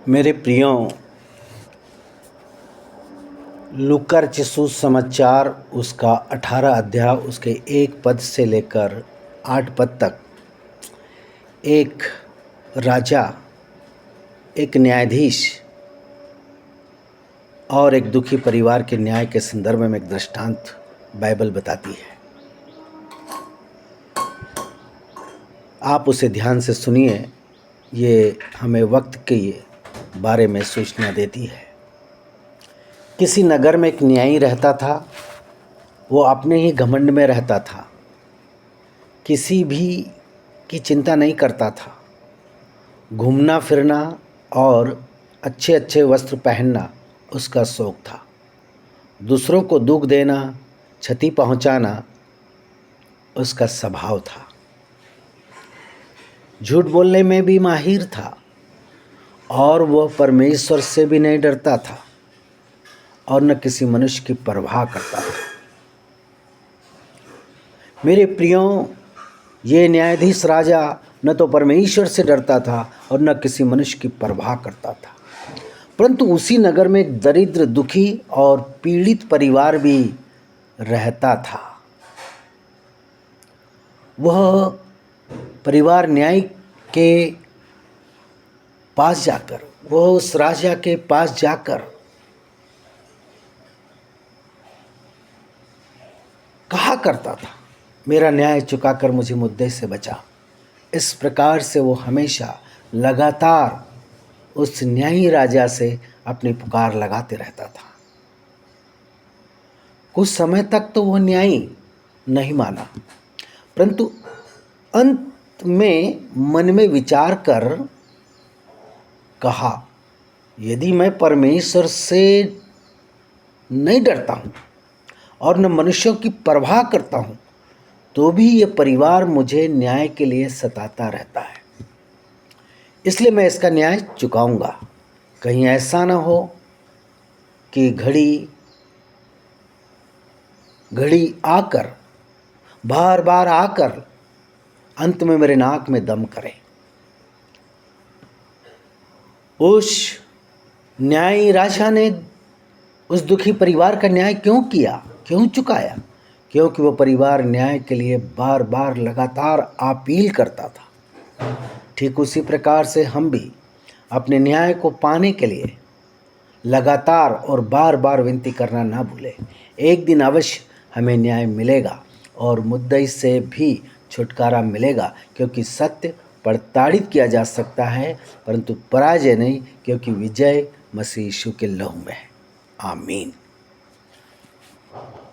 मेरे प्रियो, लूका समाचार उसका 18 अध्याय उसके 1 पद से लेकर 8 पद तक एक राजा, एक न्यायाधीश और एक दुखी परिवार के न्याय के संदर्भ में एक दृष्टांत बाइबल बताती है। आप उसे ध्यान से सुनिए, ये हमें वक्त के बारे में सूचना देती है। किसी नगर में एक न्यायी रहता था। वो अपने ही घमंड में रहता था, किसी भी की चिंता नहीं करता था। घूमना फिरना और अच्छे अच्छे वस्त्र पहनना उसका शौक था। दूसरों को दुख देना, क्षति पहुंचाना उसका स्वभाव था। झूठ बोलने में भी माहिर था और वह परमेश्वर से भी नहीं डरता था और न किसी मनुष्य की परवाह करता था। मेरे प्रियो, ये न्यायाधीश राजा न तो परमेश्वर से डरता था और न किसी मनुष्य की परवाह करता था। परंतु उसी नगर में एक दरिद्र, दुखी और पीड़ित परिवार भी रहता था। वह परिवार न्याय के पास जाकर, वह उस राजा के पास जाकर कहा करता था, मेरा न्याय चुकाकर मुझे मुद्दे से बचा। इस प्रकार से वो हमेशा लगातार उस न्यायी राजा से अपनी पुकार लगाते रहता था। कुछ समय तक तो वो न्यायी नहीं माना, परंतु अंत में मन में विचार कर कहा, यदि मैं परमेश्वर से नहीं डरता हूँ और न मनुष्यों की परवाह करता हूँ, तो भी ये परिवार मुझे न्याय के लिए सताता रहता है। इसलिए मैं इसका न्याय चुकाऊंगा। कहीं ऐसा ना हो कि घड़ी आकर, बार बार आकर अंत में मेरे नाक में दम करे। उस न्यायी राजा ने उस दुखी परिवार का न्याय क्यों किया, क्यों चुकाया? क्योंकि वो परिवार न्याय के लिए बार बार लगातार अपील करता था। ठीक उसी प्रकार से हम भी अपने न्याय को पाने के लिए लगातार और बार बार विनती करना ना भूलें। एक दिन अवश्य हमें न्याय मिलेगा और मुद्दई से भी छुटकारा मिलेगा, क्योंकि सत्य प्रताड़ित किया जा सकता है परंतु पराजय नहीं, क्योंकि विजय मसीह यीशु के लहू में है। आमीन।